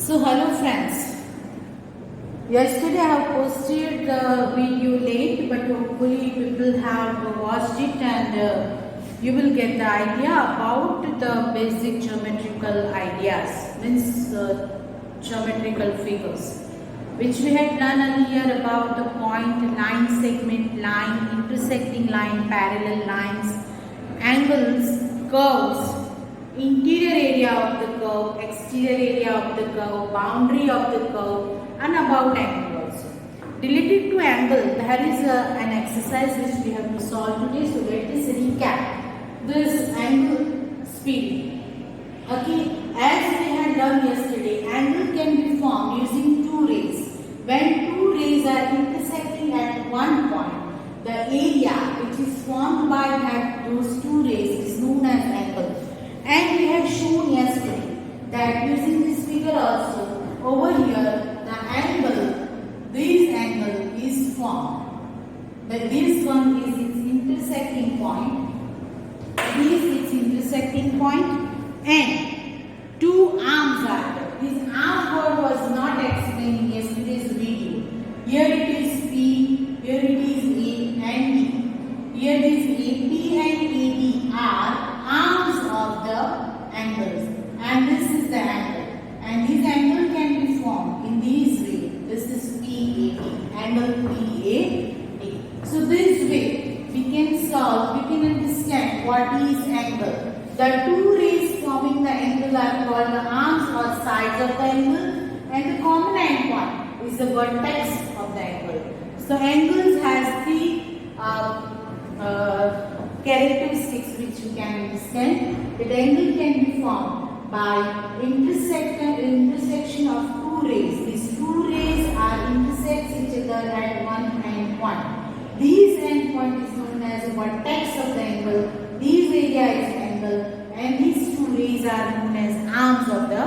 So hello friends. Yesterday I have posted the video late, but hopefully people have watched it and you will get the idea about the basic geometrical ideas, means geometrical figures, which we had done earlier about the point, line, segment, line, intersecting line, parallel lines, angles, curves, interior area of the curve, exterior area of the curve, boundary of the curve, and about angle also. Related to angle, there is an exercise which we have to solve today. So let us recap this angle speed. Okay, as we had done yesterday, angle can be formed using two rays. When two rays are intersecting at one point, the area which is formed by those two rays is known as angle. And we have shown yesterday that using this figure also, over here the angle, this angle is formed. That this one is its intersecting point, this is its intersecting point, and two arms are there. This arm word was not explained in yesterday's video. Here it is P, here it is A and D. Here it is AP and AD are arms of the angles, and this is the angle, and this angle can be formed in these way. This is PAD, angle PAD. So this way we can solve, we can understand what is angle. The two rays forming the angle are called the arms or sides of the angle, and the common end point is the vertex of the angle. So angles has three characteristics which you can understand. The angle can be formed by intersection of two rays. These two rays are intersect each other at one end point. These end point is known as the vertex of the angle. These area is angle, and these two rays are known as arms of the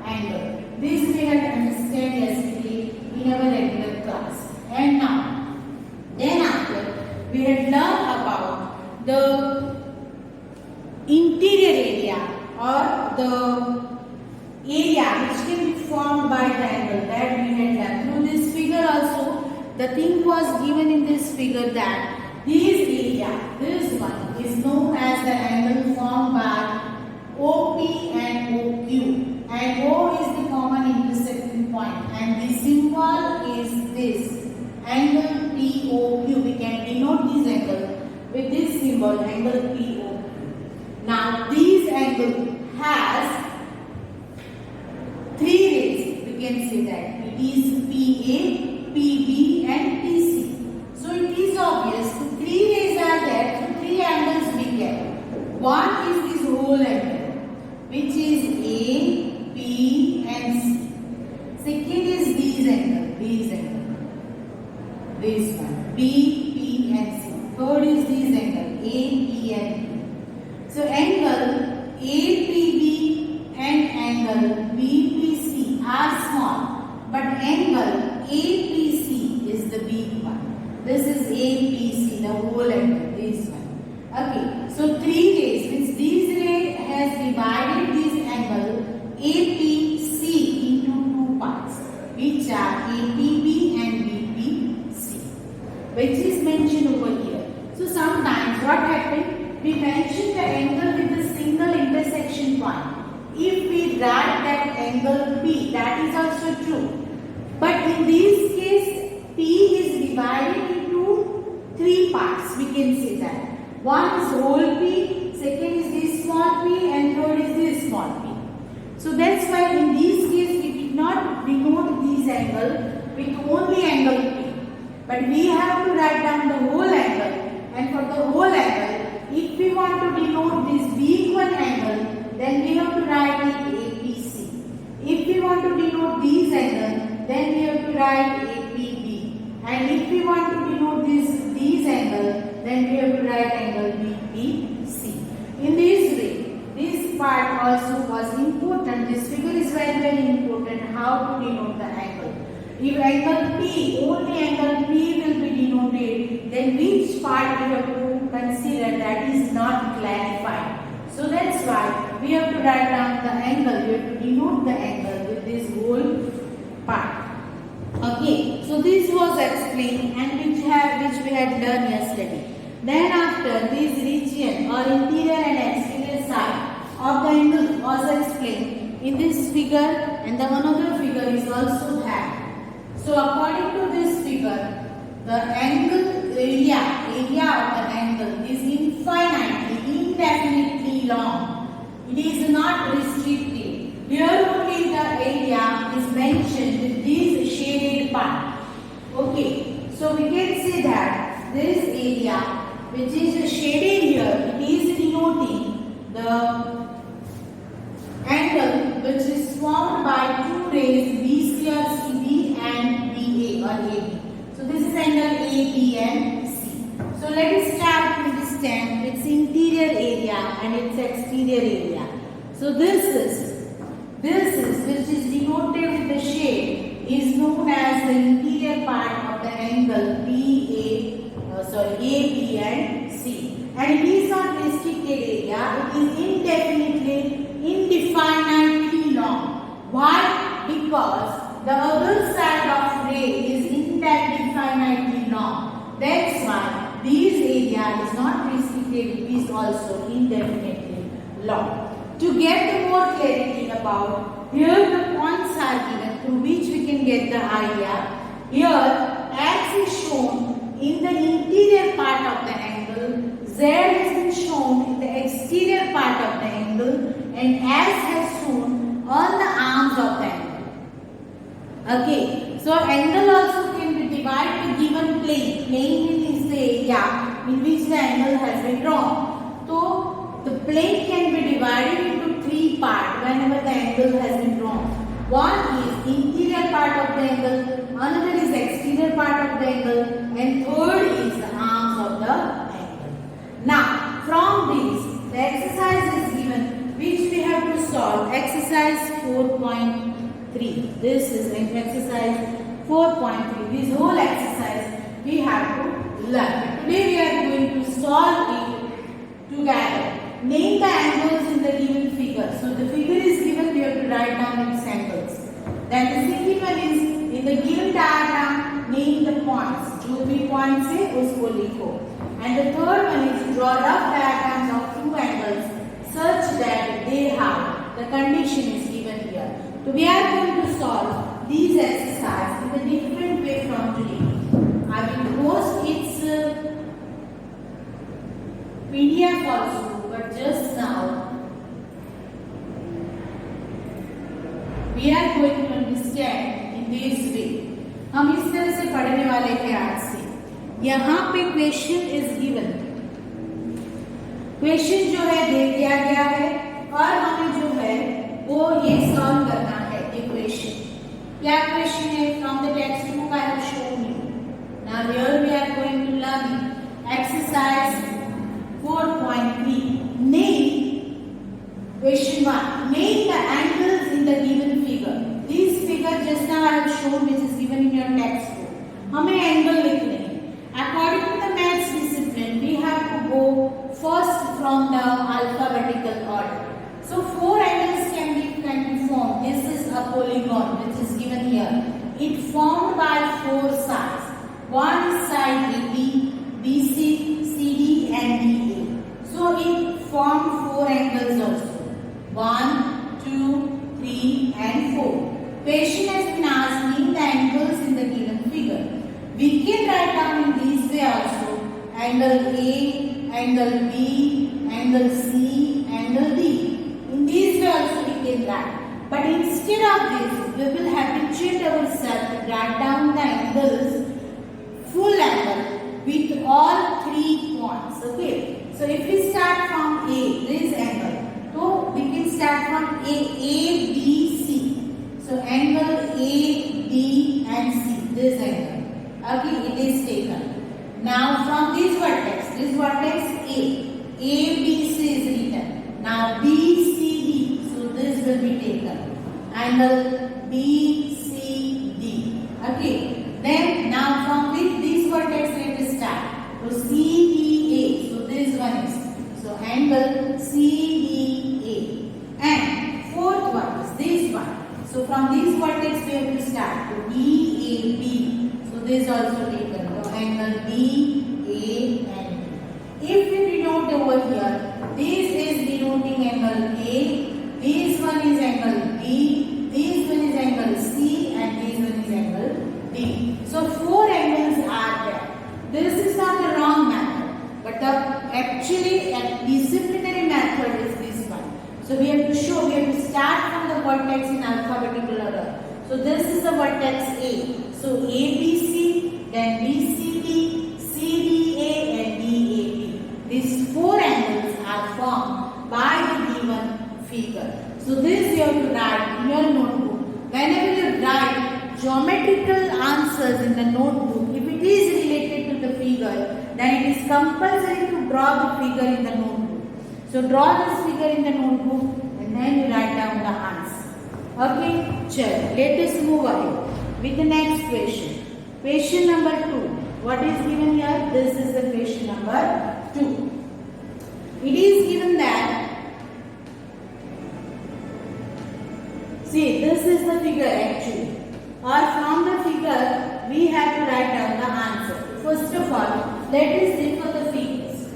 angle. This we had understand yesterday in our regular class. And now, then after we had learned about the interior area or the area which can be formed by the angle, that we had done. Through this figure also, the thing was given in this figure that this area, this one, is known as the angle formed by OP and OQ, and O is the common intersecting point, and the symbol is this angle POQ. We can denote this angle with this symbol, angle POQ. Now this angle has three rays. We can say that it is PA, PB and PC. So it is obvious the three rays are there, so three angles we get. One is this whole angle, which is A, P and C. Second is this angle, this one, B, P and C. Third is this angle, A, P and P. So angle APB and angle BPC are small, but angle APC is the big one. This is APC, the whole angle, this one. Okay, so three rays, means this ray has divided this angle APC into two parts, which are APB and BPC, which is mentioned over here. So sometimes what happened? We mention the angle with a single intersection point. If we write that angle P, that is also true. But in this case, P is divided into three parts. We can say that. One is whole P, second is this small p, and third is this small p. So that's why in this case we did not denote this angle with only angle P. But we have to write down the whole angle, and for the whole angle, if we want to denote this big one angle, then we have to write it APC. If we want to denote this angle, then we have to write APB. And if we want to denote this angle, then we have to write angle BPC. In this way, this part also was important. This figure is very, very important, how to denote the angle. If angle P, only angle P will be denoted, then which part we have to consider, that is not clarified. So that's why we have to write down the angle, we have to denote the angle with this whole part. Okay, so this was explained and which we had learned yesterday. Then after this region or interior and exterior side of the angle was explained in this figure, and the another figure is also had. So according to this figure, the angle area of the angle is infinitely, indefinitely long. It is not restricted. Here only the area is mentioned with this shaded part. Okay, so we can say that this area which is shaded here, it is denoting the angle which is formed by two rays BC or CB and BA or AB. So this is angle AB and C. So let us start to understand its interior area and its exterior area. So this is which is denoted with the shade is known as the interior part of the angle AB and C. And it is not restricted area, it is indefinitely long. Why? Because the other side of ray is indefinitely long. That's why this area is not restricted, it is also indefinitely long. To get more clarity about, here the points are given through which we can get the idea. Here X is shown in the interior part of the angle, Z has been shown in the exterior part of the angle, and S has shown on the arms of the angle. Okay, so angle also can be divided to given plane. Plane is the area in which the angle has been drawn. So the plane can be divided into three parts whenever the angle has been drawn. One is interior part of the angle, another is exterior part of the angle, and third is the arms of the angle. Now, from this, the exercise is given which we have to solve. Exercise 4.3. This is exercise 4.3. This whole exercise we have to learn. Today we are going to solve it together. Name the angles in the given figure. So the figure is given, we have to write down its angles. Then the second one is in the given diagram, name the points. जो भी points है उसको लिखो. And the third one is draw rough diagrams of two angles such that they have the condition is given here. So we are going to solve these exercises in a different way from today. I will post its PDF also. But just now we are going to understand in this way. हम इस तरह से पढ़ने वाले हैं आज से. यहाँ पे क्वेश्चन इज गिवन. क्वेश्चन जो है दे दिया गया है और हमें जो है वो ये सॉल्व करना है. ये क्वेश्चन क्या क्वेश्चन है? From the text book I have shown you. Now here we are going to learn exercise 4.3. Name question 1. Name the angles in the given figure. This figure just now I have shown which is given in your textbook. हमें angle लिखने हैं. According to the maths discipline, we have to go first from the alphabetical order. So 4 angles can be formed. This is a polygon which is given here. It formed by 4 sides. One side AB, BC, CD and DA. So it formed 4 angles also. 1, 2, 3 and 4. Question has been asked, name the angles in the given figure. We can write down in this way also. Angle A, angle B, angle C, angle D. In this way also we can write. But instead of this, we will habituate ourselves to write down the angles, full angle with all 3 points. Okay. So if we start from A, this angle, so we can start from A, B, C. So angle A, B and C, this angle. Okay, it is taken. Now from this vertex A, ABC is written. Now BCD, so this will be taken. Angle BCD. Okay, then now from this vertex let us start. So CDA. This one is so angle CDA, and fourth one is this one. So from this actually a disciplinary method is this one. So we have to show, we have to start from the vertex in alphabetical order. So this is the vertex A. So ABC, then BCD, CDA and DAB. These four angles are formed by the given figure. So this you have to write in your notebook. Whenever you write geometrical answers in the notebook, if it is related to the figure, then it is compulsory to draw the figure in the notebook. So draw this figure in the notebook and then you write down the answer. Okay, chalo, let us move ahead with the next question. Question number 2. What is given here? This is the question number 2. It is given that, see, this is the figure actually. Or from the figure, we have to write down the answer. First of all, let us see for the figures.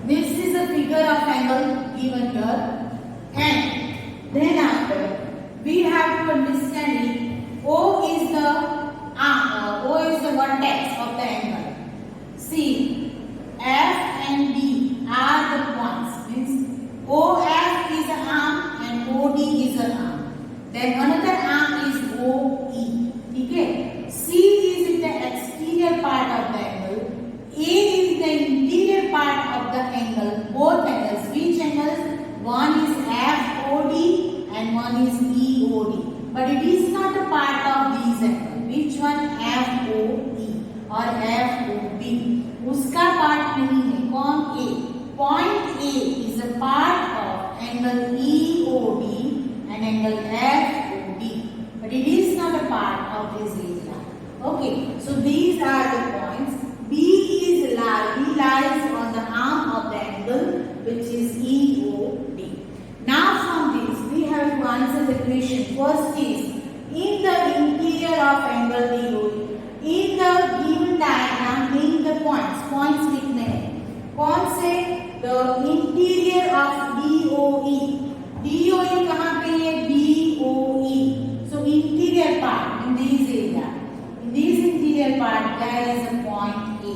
This is a figure of angle given here, and then after we have to understand it. O is the vertex of the angle. See, F and D are the points. Means OF is an arm and OD is an arm. Then another arm is OE. Okay. C is the exterior part of the angle. A is the interior part of the angle. Both angles. Which angles? One is FOD and one is EOD. But it is not a part of these angles. Which one? FOE or FOB. उसका part नहीं है. कौन? A. Point A is a part of angle EOD and angle FOD. But it is not a part of this area. Okay. So these are the points. B lies on the arm of the angle which is EOD. Now from this we have to answer the question. First is in the interior of angle EOD. In the given diagram, name the points. Points लिखने हैं. कौन से? The interior of DOE. DOE कहाँ पे है? BOE. So interior part in this area. In this interior part there is a point A.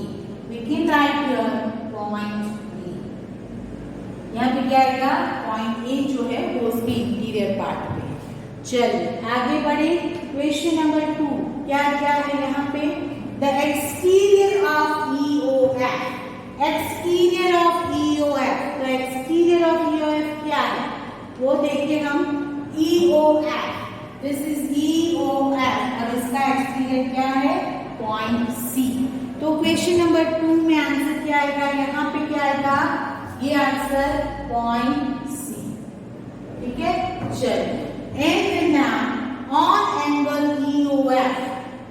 We can write here point A. यहाँ पे क्या आएगा? Point A जो है वो उसके interior part पे. चलिए आगे बढ़े. Question number 2. क्या क्या है यहाँ पे? The exterior of EOF. Exterior of EOF. तो exterior of EOF क्या है? वो देखिए हम. EOF. This is EOF और इसका exterior क्या है? Point C. तो question number 2 में आंसर क्या आएगा? यहाँ पे क्या आएगा? ये आंसर point C. ठीक है? चलिए. And now on angle EOF.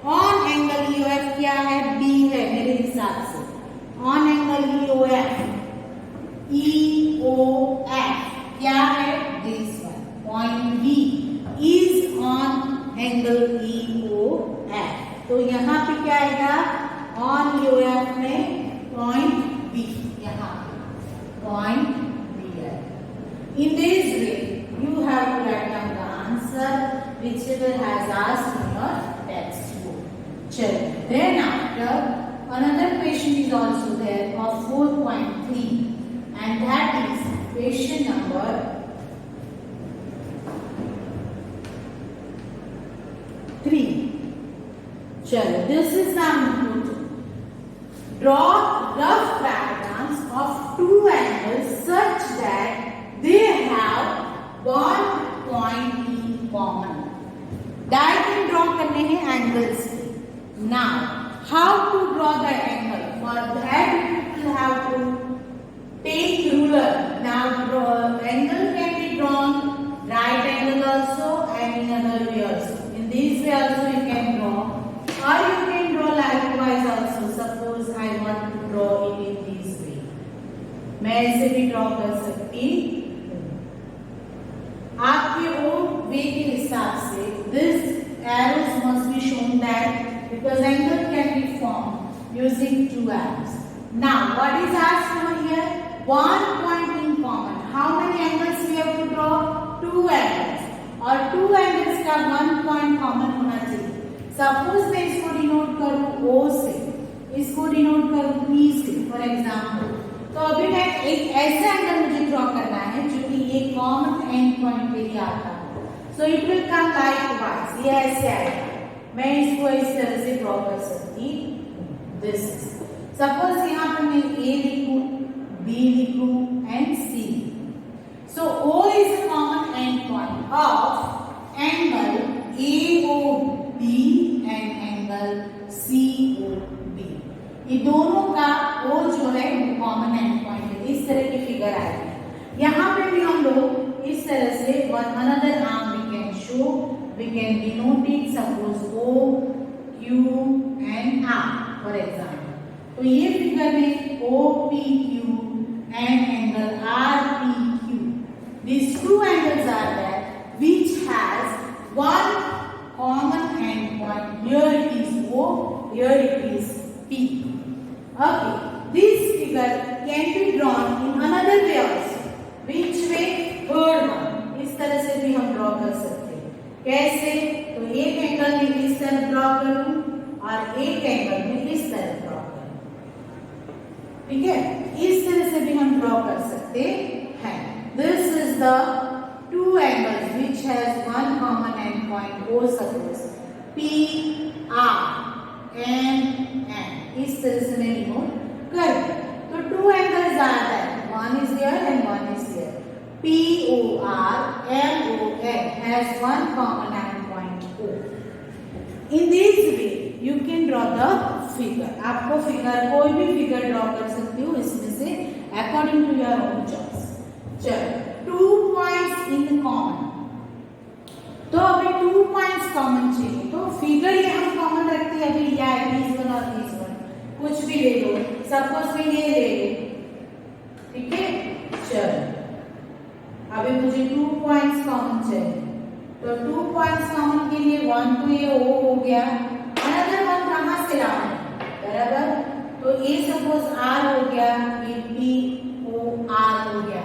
On angle EOF क्या है? B है मेरे हिसाब से. On angle EOF. EOF क्या है? This one. Point B is on angle EOF. तो यहाँ पे क्या आएगा? On EOF में point B. यहाँ point B है. In this way, you have to write down the answer whichever has asked in your textbook. Chalo. Then after another question is also there of 4.3 and that is question number 3. Chalo. This is some input. Draw rough diagrams of two angles such that they have one point in common. Diagram draw करने हैं angles के. Now, how to draw the angle? For that, you will have to take ruler. Now, angle can be drawn right angle also and in other way also. In this way also you can draw, or you can draw likewise also. Suppose I want to draw it in this way. मैं ऐसे भी draw कर सकती हूँ. आपके वो वे के हिसाब से this arrows must be shown that because angle can be formed using two arrows. Now what is asked over here? One point in common. How many angles we have to draw? Two angles. और two angles का one point common होना चाहिए. Suppose मैं इसको denote करूं O से, इसको denote करूं P से फॉर एग्जाम्पल, तो अभी मैं एक ऐसा एंगल मुझे ड्रॉ करना है जो कि ये कॉमन एंड पॉइंट पे ही आता है। So it will come like wise, ये ऐसे आएगा, मैं इसको इस तरह से ड्रॉ कर सकती हूँ। दिस सपोज यहाँ पे मैं A लिखूं, B लिखूं and C। So O is a common end point of angle AOB and angle COB। ये दोनों का O जो है वो कॉमन एंड पॉइंट है। इस तरह की फिगर आएगी। यहाँ पे भी हम लोग इस तरह से another arm we can show, we can denote it, suppose O, Q and R for example। तो ये फिगर में OPQ and angle RPQ, these two angles are there which has one common end point. Here it is O, here it is P। Okay, this figure can be drawn in another way also। Which way? Third one। इस तरह से भी हम draw कर सकते हैं। कैसे? तो एक एंगल में इस तरह ड्रॉ करूं और एक एंगल में इस तरह ड्रॉ करूं। ठीक है, इस तरह से भी हम ड्रॉ कर सकते हैं। This is the two angles which has one common end point O, suppose P, R and N। इस तरह से मैं डिनोट कर दूं। तो two angles are there, one is here and one is here। POR MON has one common end point O। In this way you can draw the figure। आपको figure कोई भी फिगर ड्रॉ कर सकती हो इसमें से according to your own choice। चलो, 2 points in common। तो अभी 2 points कॉमन चाहिए, तो फिगर ये हम कॉमन रखते हैं अभी, या दिस वन और दिस वन, कुछ भी ले लो, सपोज मैं ये ले ली, ठीक है। चलो, अभी मुझे 2 points कॉमन चाहिए, तो 2 points कॉमन के लिए 1 तो ये O हो गया, अनदर वन कहाँ से लाना है, बराबर। तो ये सपोज R हो गया, ये POR हो गया,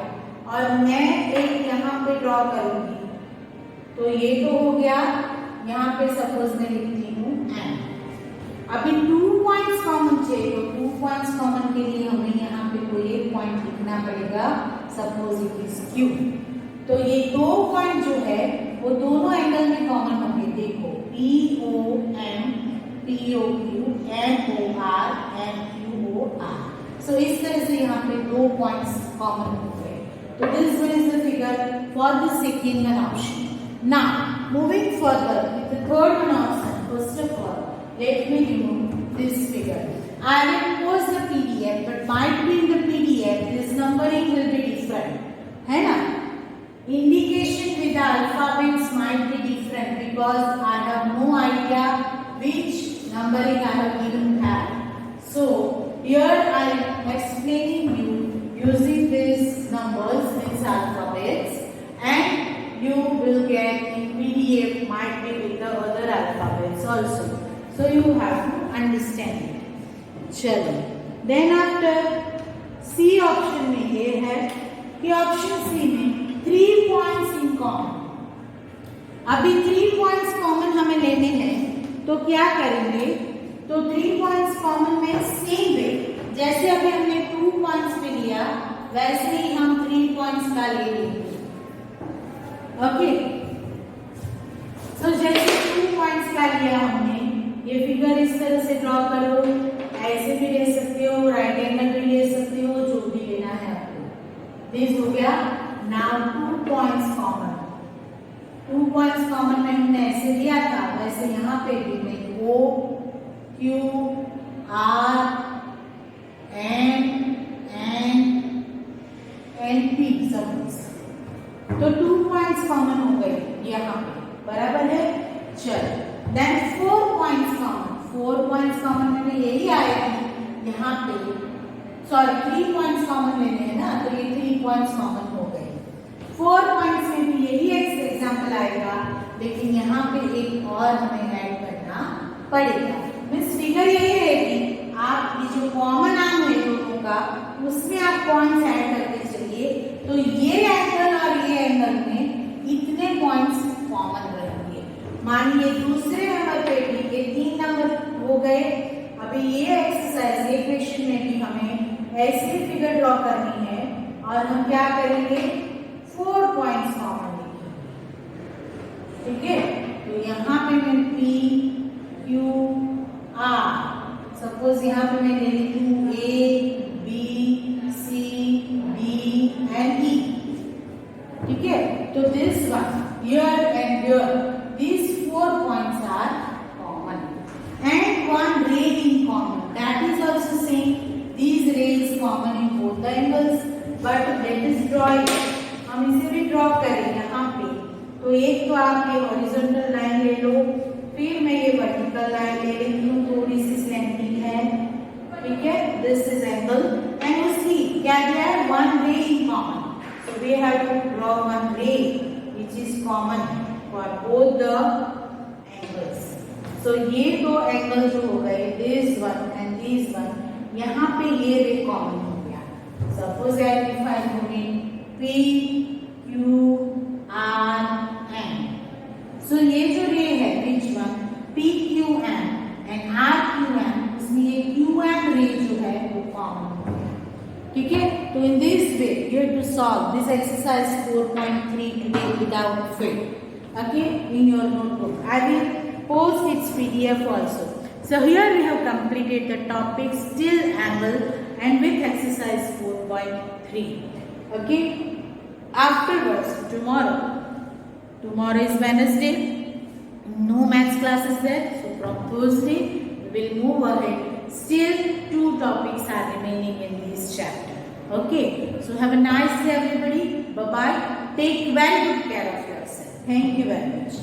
और मैं एक यहाँ पे ड्रॉ करूंगी, तो ये तो हो गया। यहाँ पे सपोज मैं लिखती हूँ N। अभी 2 points कॉमन चाहिए, तो 2 points कॉमन के लिए हमें यहाँ पे कोई एक पॉइंट लिखना पड़ेगा, सपोज इट इज Q। तो ये 2 पॉइंट जो है वो दोनों एंगल में कॉमन होंगे। देखो POM POQ MOR MQOR। सो इस तरह से यहाँ पे 2 पॉइंट्स कॉमन हो गए। तो this one is the figure for the second one option. Now moving further with the third one option, first of all let me remove this figure। I will post the PDF, but might be in the PDF this numbering will be different, है ना। Indication with the alphabets might be different because I have no idea which numbering I have given that। So here I am explaining you using these numbers, these alphabets, and you will get in PDF might be with the other alphabets also, so you have to understand it। चलो, then after C option में ये है कि option C में 3 points in common। अभी 3 points common हमें लेने हैं, तो क्या करेंगे, तो 3 points common में सेम वे जैसे अभी हमने 2 points पे लिया वैसे ही हम 3 points का ले लेंगे। ओके, सो जैसे 2 points का लिया हमने, ये फिगर इस तरह से ड्रॉ करो, ऐसे भी ले सकते हो, राइट एंगल भी ले सकते हो, जो भी लेना है आपको। दिस हो गया। Now 2 points common. 2 points common में हमने ऐसे लिया था, वैसे यहाँ पे भी मैं O Q R N P suppose, तो 2 points कॉमन हो गए यहाँ पे, बराबर है। चलो, then 4 points common. 4 points common में भी यही आएगा यहाँ पे, सॉरी 3 points कॉमन लेने हैं ना, तो ये 3 points कॉमन हो गए। 4 points में भी यही एग्जाम्पल आएगा, लेकिन यहाँ पे एक और हमें ऐड करना पड़ेगा। मीन्स फिगर यही रहेगी, आप ये जो कॉमन आर्म है दोनों का, उसमें आप पॉइंट्स ऐड करके चलिए, तो ये एंगल और ये एंगल में इतने पॉइंट्स कॉमन रहेंगे। मानिए दूसरे नंबर पे भी एक ऐसी फिगर ड्रॉ करनी है और हम क्या करेंगे 4 पॉइंट्स कॉमन लिखेंगे, ठीक है। तो यहाँ पे मैं P Q R, सपोज यहाँ पे मैं ले लेती हूँ A B C D and E, ठीक है। तो this one here and here, these 4 points are common and one ray in common, that is also same, these rays common in both the angles, but let us draw it, हम इसे भी draw करें यहाँ पे। तो एक तो आप ये हॉरिजॉन्टल लाइन ले लो, फिर मैं ये वर्टिकल लाइन ले लेती हूँ, थोड़ी सी स्लैंटिंग है, ठीक है। This is angle and you see क्या दिया है, one ray in common, so we have to draw one ray which is common for both the angles. So ये दो एंगल जो हो गए, this one and this one, यहाँ पे ये रे कॉमन हो गया। Suppose if I am moving P Q R N, so ये जो रे है which one, P Q N and R Q N, इसमें ये Q N रे जो है वो कॉमन हो गया, ठीक है। तो in this way you have to solve this exercise 4.3 today without fail, okay, in your notebook. I will post its PDF also. So here we have completed the topic still angle and with exercise 4.3, okay. Afterwards tomorrow is Wednesday, no maths classes there, so from Thursday we will move ahead. Still 2 topics are remaining in this chapter, okay. So have a nice day everybody, bye bye, take very good care of yourself, thank you very much.